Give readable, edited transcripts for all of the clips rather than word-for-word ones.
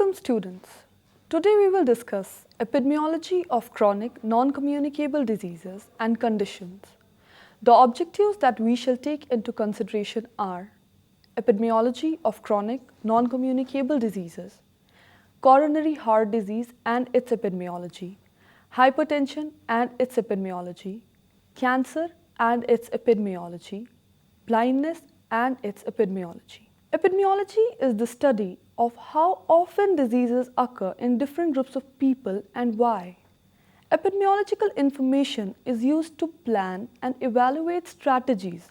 Welcome students. Today we will discuss epidemiology of chronic non-communicable diseases and conditions. The objectives that we shall take into consideration are epidemiology of chronic non-communicable diseases, coronary heart disease and its epidemiology, hypertension and its epidemiology, cancer and its epidemiology, blindness and its epidemiology. Epidemiology is the study of how often diseases occur in different groups of people and why. Epidemiological information is used to plan and evaluate strategies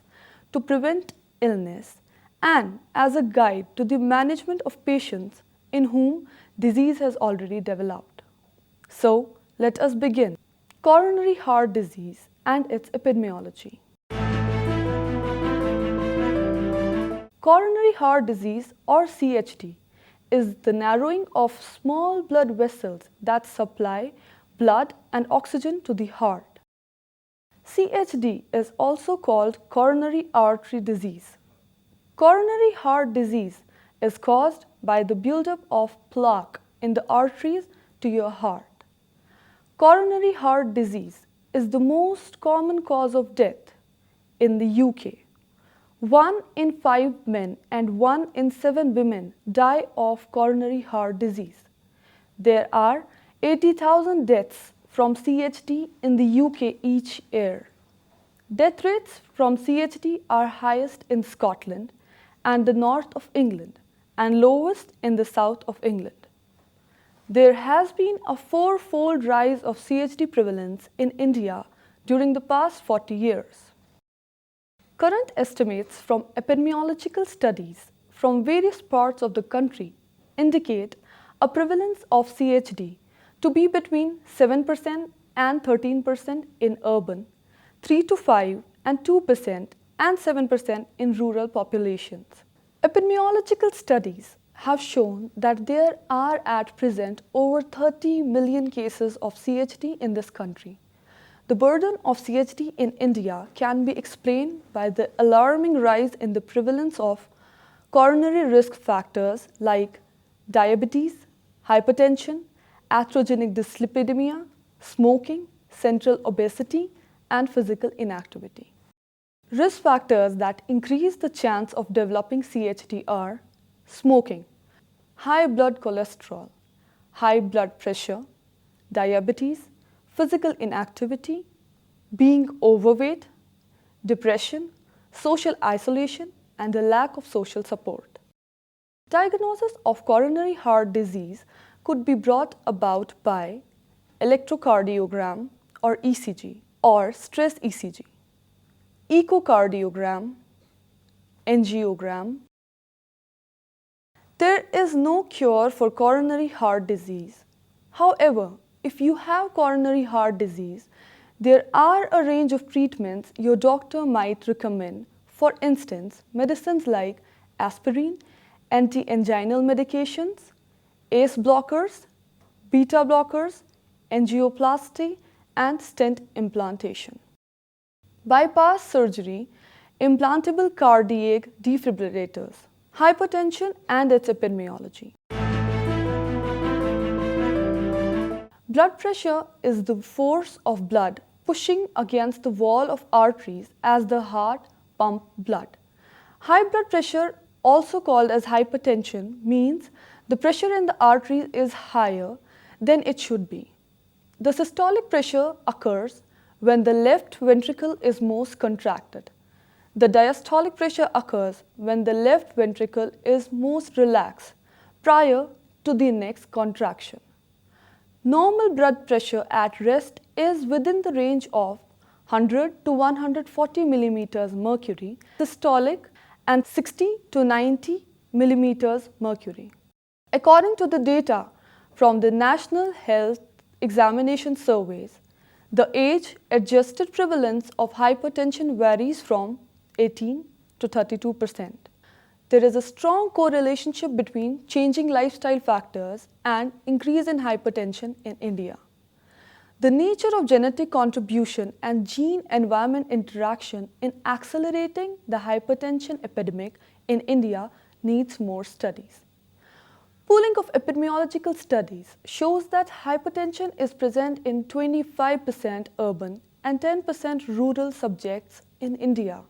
to prevent illness and as a guide to the management of patients in whom disease has already developed. So, let us begin. Coronary heart disease and its epidemiology. Coronary heart disease or CHD is the narrowing of small blood vessels that supply blood and oxygen to the heart. CHD is also called coronary artery disease. Coronary heart disease is caused by the buildup of plaque in the arteries to your heart. Coronary heart disease is the most common cause of death in the UK. 1 in 5 men and 1 in 7 women die of coronary heart disease. There are 80,000 deaths from CHD in the UK each year. Death rates from CHD are highest in Scotland and the north of England and lowest in the south of England. There has been a 4-fold rise of CHD prevalence in India during the past 40 years. Current estimates from epidemiological studies from various parts of the country indicate a prevalence of CHD to be between 7% and 13% in urban, 3 to 5 and 2% and 7% in rural populations. Epidemiological studies have shown that there are at present over 30 million cases of CHD in this country. The burden of CHD in India can be explained by the alarming rise in the prevalence of coronary risk factors like diabetes, hypertension, atherogenic dyslipidemia, smoking, central obesity, and physical inactivity. Risk factors that increase the chance of developing CHD are smoking, high blood cholesterol, high blood pressure, diabetes, physical inactivity, being overweight, depression, social isolation, and a lack of social support. Diagnosis of coronary heart disease could be brought about by electrocardiogram or ECG or stress ECG, echocardiogram, angiogram. There is no cure for coronary heart disease. However, if you have coronary heart disease, there are a range of treatments your doctor might recommend. For instance, medicines like aspirin, anti-anginal medications, ACE blockers, beta blockers, angioplasty, and stent implantation. Bypass surgery, implantable cardiac defibrillators, hypertension and its epidemiology. Blood pressure is the force of blood pushing against the wall of arteries as the heart pumps blood. High blood pressure, also called as hypertension, means the pressure in the arteries is higher than it should be. The systolic pressure occurs when the left ventricle is most contracted. The diastolic pressure occurs when the left ventricle is most relaxed prior to the next contraction. Normal blood pressure at rest is within the range of 100 to 140 millimeters mercury, systolic, and 60 to 90 millimeters mercury. According to the data from the National Health Examination Surveys, the age-adjusted prevalence of hypertension varies from 18 to 32%. There is a strong correlation between changing lifestyle factors and increase in hypertension in India. The nature of genetic contribution and gene-environment interaction in accelerating the hypertension epidemic in India needs more studies. Pooling of epidemiology epidemiological studies shows that hypertension is present in 25% urban and 10% rural subjects in India.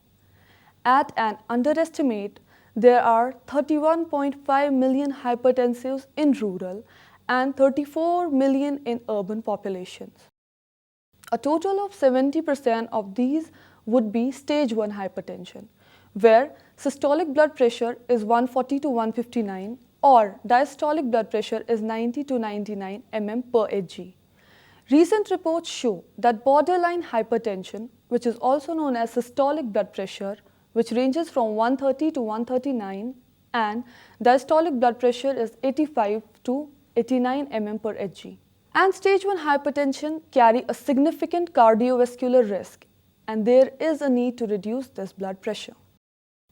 At an underestimate, there are 31.5 million hypertensives in rural and 34 million in urban populations. A total of 70% of these would be stage 1 hypertension, where systolic blood pressure is 140 to 159 or diastolic blood pressure is 90 to 99 mm per Hg. Recent reports show that borderline hypertension, which is also known as systolic blood pressure, which ranges from 130 to 139, and diastolic blood pressure is 85 to 89 mm per Hg. And stage 1 hypertension carry a significant cardiovascular risk, and there is a need to reduce this blood pressure.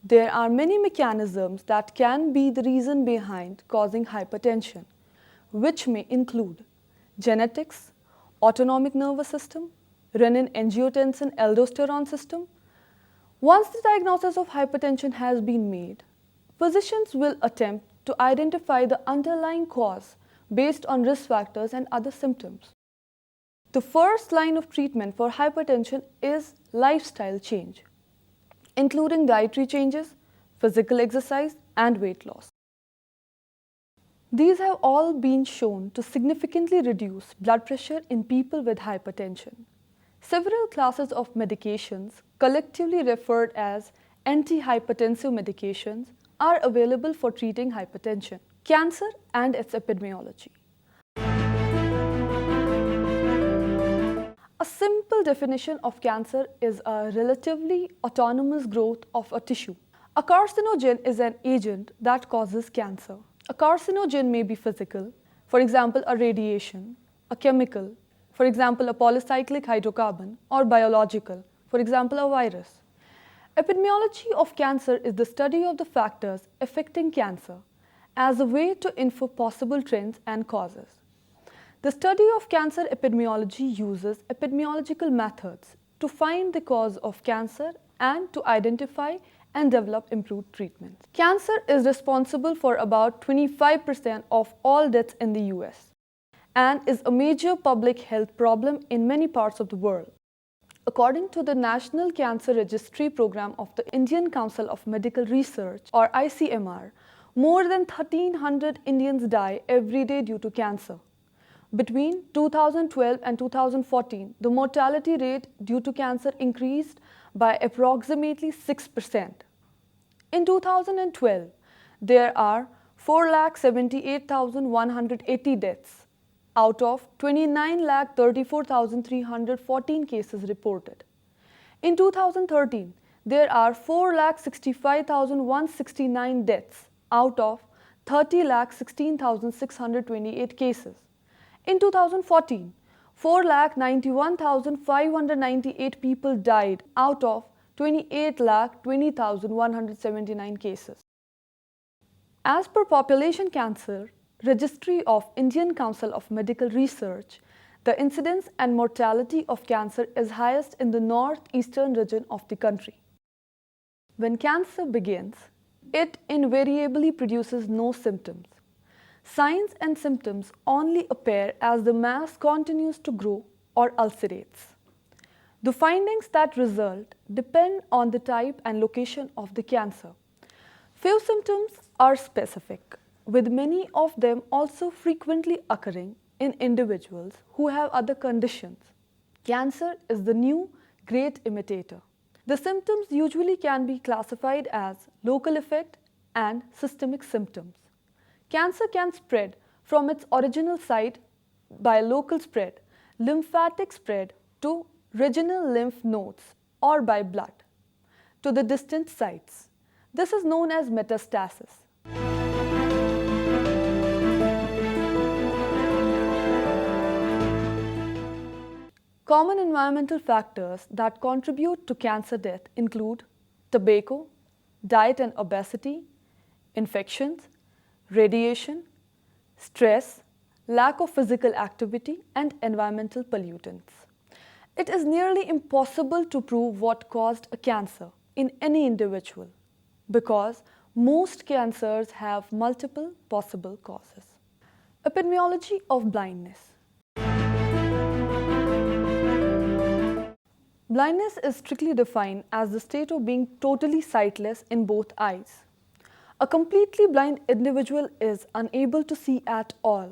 There are many mechanisms that can be the reason behind causing hypertension, which may include genetics, autonomic nervous system, renin-angiotensin-aldosterone system. Once the diagnosis of hypertension has been made, physicians will attempt to identify the underlying cause based on risk factors and other symptoms. The first line of treatment for hypertension is lifestyle change, including dietary changes, physical exercise, and weight loss. These have all been shown to significantly reduce blood pressure in people with hypertension. Several classes of medications, collectively referred as antihypertensive medications, are available for treating hypertension. Cancer and its epidemiology. A simple definition of cancer is a relatively autonomous growth of a tissue. A carcinogen is an agent that causes cancer. A carcinogen may be physical, for example, a radiation, a chemical, for example, a polycyclic hydrocarbon, or biological, for example, a virus. Epidemiology of cancer is the study of the factors affecting cancer as a way to infer possible trends and causes. The study of cancer epidemiology uses epidemiological methods to find the cause of cancer and to identify and develop improved treatments. Cancer is responsible for about 25% of all deaths in the US and is a major public health problem in many parts of the world. According to the National Cancer Registry Program of the Indian Council of Medical Research, or ICMR, more than 1,300 Indians die every day due to cancer. Between 2012 and 2014, the mortality rate due to cancer increased by approximately 6%. In 2012, there are 4,78,180 deaths out of 29,34,314 cases reported. In 2013, there are 4,65,169 deaths out of 30,16,628 cases. In 2014, 4,91,598 people died out of 28,20,179 cases. As per Population Cancer Registry of Indian Council of Medical Research, the incidence and mortality of cancer is highest in the northeastern region of the country. When cancer begins, it invariably produces no symptoms. Signs and symptoms only appear as the mass continues to grow or ulcerates. The findings that result depend on the type and location of the cancer. Few symptoms are specific, with many of them also frequently occurring in individuals who have other conditions. Cancer is the new great imitator. The symptoms usually can be classified as local effect and systemic symptoms. Cancer can spread from its original site by local spread, lymphatic spread to regional lymph nodes, or by blood to the distant sites. This is known as metastasis. Common environmental factors that contribute to cancer death include tobacco, diet and obesity, infections, radiation, stress, lack of physical activity, and environmental pollutants. It is nearly impossible to prove what caused a cancer in any individual because most cancers have multiple possible causes. Epidemiology of blindness. Blindness is strictly defined as the state of being totally sightless in both eyes. A completely blind individual is unable to see at all.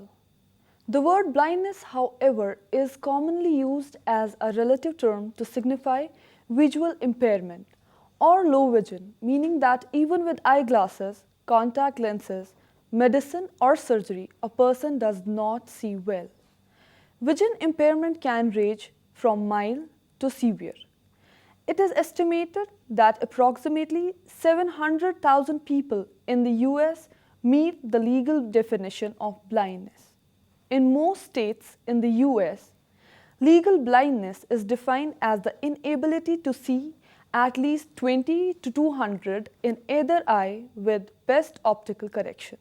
The word blindness, however, is commonly used as a relative term to signify visual impairment or low vision, meaning that even with eyeglasses, contact lenses, medicine, or surgery, a person does not see well. Vision impairment can range from mild to severe. It is estimated that approximately 700,000 people in the US meet the legal definition of blindness. In most states in the US, legal blindness is defined as the inability to see at least 20 to 200 in either eye with best optical correction.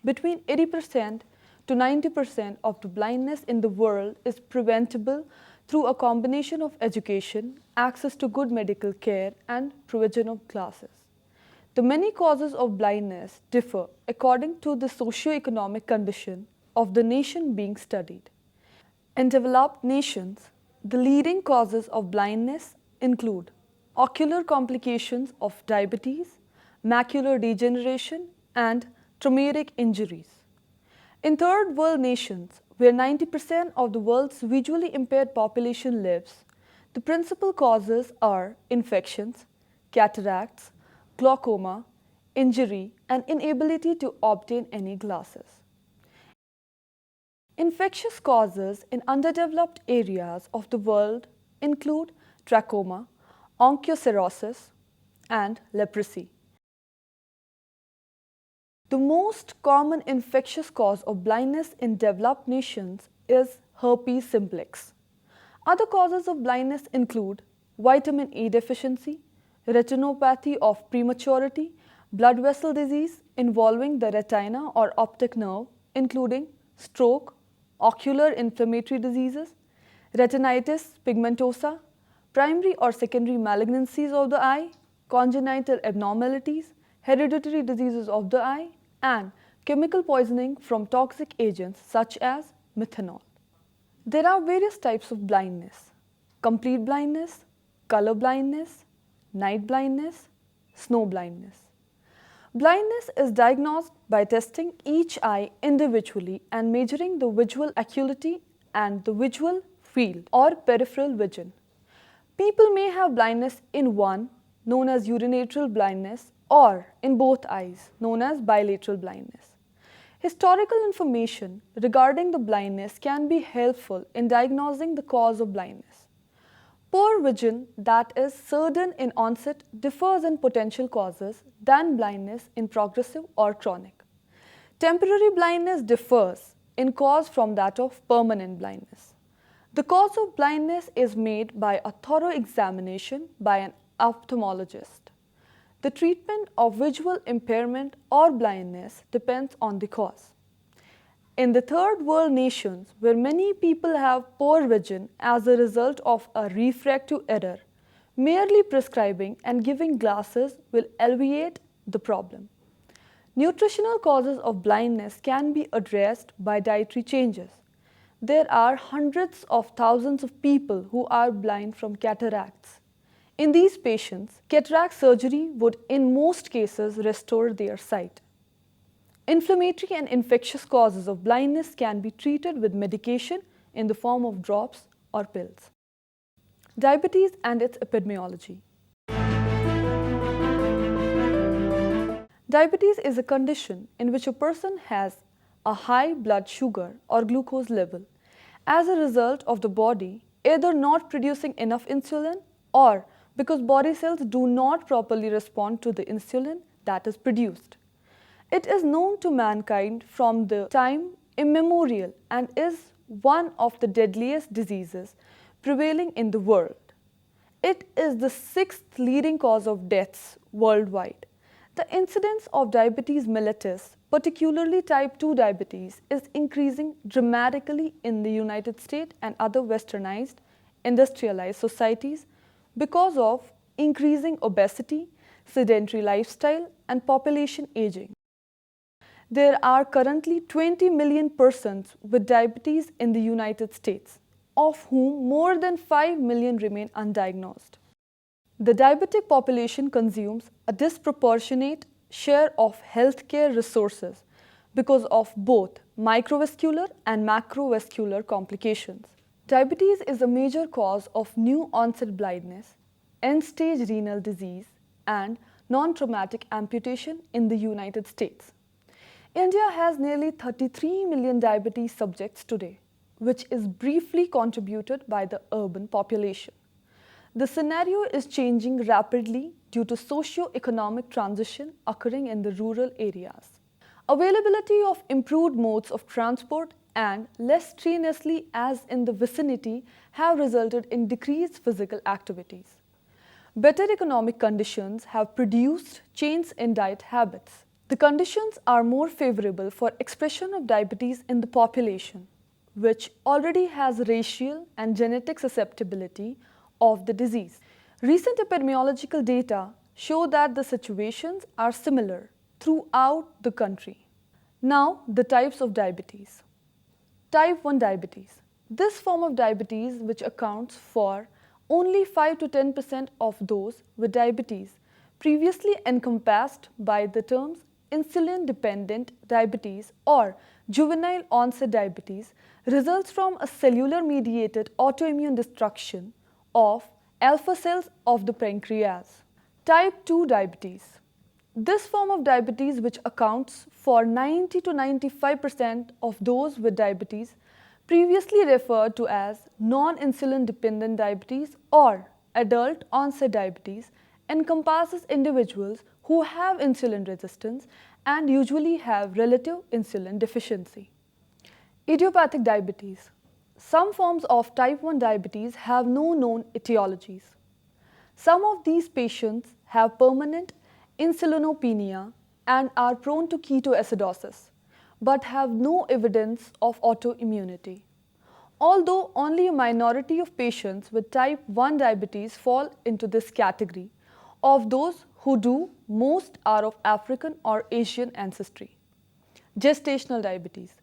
Between 80% to 90% of the blindness in the world is preventable through a combination of education, access to good medical care, and provision of glasses. The many causes of blindness differ according to the socio-economic condition of the nation being studied. In developed nations, the leading causes of blindness include ocular complications of diabetes, macular degeneration, and traumatic injuries. In third world nations, where 90% of the world's visually impaired population lives, the principal causes are infections, cataracts, glaucoma, injury, and inability to obtain any glasses. Infectious causes in underdeveloped areas of the world include trachoma, onchocerciasis, and leprosy. The most common infectious cause of blindness in developed nations is herpes simplex. Other causes of blindness include vitamin A deficiency, retinopathy of prematurity, blood vessel disease involving the retina or optic nerve, including stroke, ocular inflammatory diseases, retinitis pigmentosa, primary or secondary malignancies of the eye, congenital abnormalities, hereditary diseases of the eye, and chemical poisoning from toxic agents such as methanol. There are various types of blindness: complete blindness, color blindness, night blindness, snow blindness. Blindness is diagnosed by testing each eye individually and measuring the visual acuity and the visual field or peripheral vision. People may have blindness in one, known as unilateral blindness, or in both eyes, known as bilateral blindness. Historical information regarding the blindness can be helpful in diagnosing the cause of blindness. Poor vision that is sudden in onset differs in potential causes than blindness in progressive or chronic. Temporary blindness differs in cause from that of permanent blindness. The cause of blindness is made by a thorough examination by an ophthalmologist. The treatment of visual impairment or blindness depends on the cause. In the third world nations, where many people have poor vision as a result of a refractive error, merely prescribing and giving glasses will alleviate the problem. Nutritional causes of blindness can be addressed by dietary changes. There are hundreds of thousands of people who are blind from cataracts. In these patients, cataract surgery would in most cases restore their sight. Inflammatory and infectious causes of blindness can be treated with medication in the form of drops or pills. Diabetes and its epidemiology. Diabetes is a condition in which a person has a high blood sugar or glucose level as a result of the body either not producing enough insulin or because body cells do not properly respond to the insulin that is produced. It is known to mankind from the time immemorial and is one of the deadliest diseases prevailing in the world. It is the sixth leading cause of deaths worldwide. The incidence of diabetes mellitus, particularly type 2 diabetes, is increasing dramatically in the United States and other westernized, industrialized societies because of increasing obesity, sedentary lifestyle, and population aging. There are currently 20 million persons with diabetes in the United States, of whom more than 5 million remain undiagnosed. The diabetic population consumes a disproportionate share of healthcare resources because of both microvascular and macrovascular complications. Diabetes is a major cause of new onset blindness, end-stage renal disease, and non-traumatic amputation in the United States. India has nearly 33 million diabetes subjects today, which is briefly contributed by the urban population. The scenario is changing rapidly due to socio-economic transition occurring in the rural areas. Availability of improved modes of transport and less strenuously as in the vicinity have resulted in decreased physical activities. Better economic conditions have produced change in diet habits. The conditions are more favorable for expression of diabetes in the population, which already has racial and genetic susceptibility of the disease. Recent epidemiological data show that the situations are similar throughout the country. Now, the types of diabetes. Type 1 diabetes. This form of diabetes, which accounts for only 5 to 10% of those with diabetes, previously encompassed by the terms insulin-dependent diabetes or juvenile onset diabetes, results from a cellular-mediated autoimmune destruction of alpha cells of the pancreas. Type 2 diabetes. This form of diabetes, which accounts for 90 to 95% of those with diabetes, previously referred to as non-insulin dependent diabetes or adult onset diabetes, encompasses individuals who have insulin resistance and usually have relative insulin deficiency. Idiopathic diabetes. Some forms of type 1 diabetes have no known etiologies. Some of these patients have permanent insulinopenia and are prone to ketoacidosis, but have no evidence of autoimmunity. Although only a minority of patients with type 1 diabetes fall into this category, of those who do, most are of African or Asian ancestry. Gestational diabetes.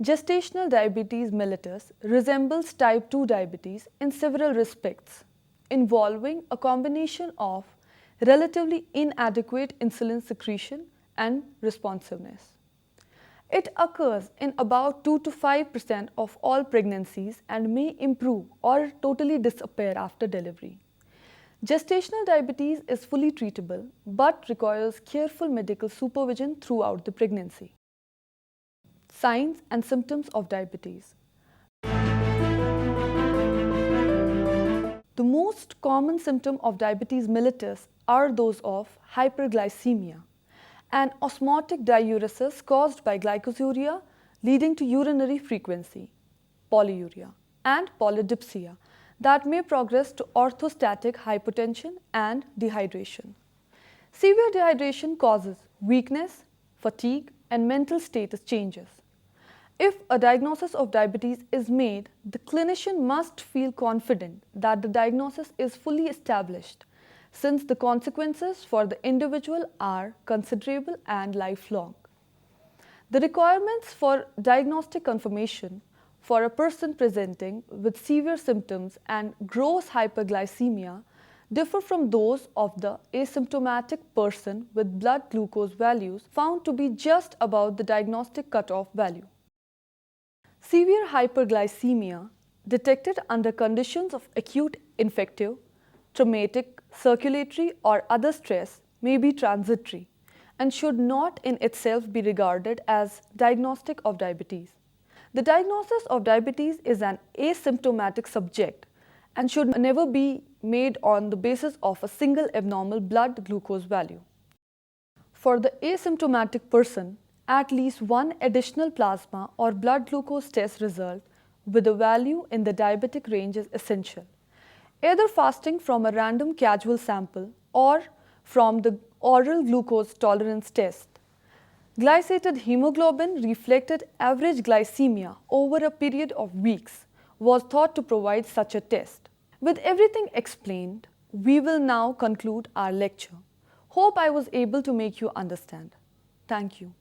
Gestational diabetes mellitus resembles type 2 diabetes in several respects, involving a combination of relatively inadequate insulin secretion and responsiveness. It occurs in about 2 to 5% of all pregnancies and may improve or totally disappear after delivery. Gestational diabetes is fully treatable but requires careful medical supervision throughout the pregnancy. Signs and symptoms of diabetes. The most common symptom of diabetes mellitus are those of hyperglycemia, an osmotic diuresis caused by glycosuria leading to urinary frequency, polyuria, and polydipsia that may progress to orthostatic hypotension and dehydration. Severe dehydration causes weakness, fatigue, and mental status changes. If a diagnosis of diabetes is made, the clinician must feel confident that the diagnosis is fully established, since the consequences for the individual are considerable and lifelong. The requirements for diagnostic confirmation for a person presenting with severe symptoms and gross hyperglycemia differ from those of the asymptomatic person with blood glucose values found to be just above the diagnostic cutoff value. Severe hyperglycemia detected under conditions of acute infective, traumatic, circulatory or other stress may be transitory and should not in itself be regarded as diagnostic of diabetes. The diagnosis of diabetes is an asymptomatic subject and should never be made on the basis of a single abnormal blood glucose value. For the asymptomatic person, at least one additional plasma or blood glucose test result with a value in the diabetic range is essential, either fasting from a random casual sample or from the oral glucose tolerance test. Glycated hemoglobin reflected average glycemia over a period of weeks was thought to provide such a test. With everything explained, we will now conclude our lecture. Hope I was able to make you understand. Thank you.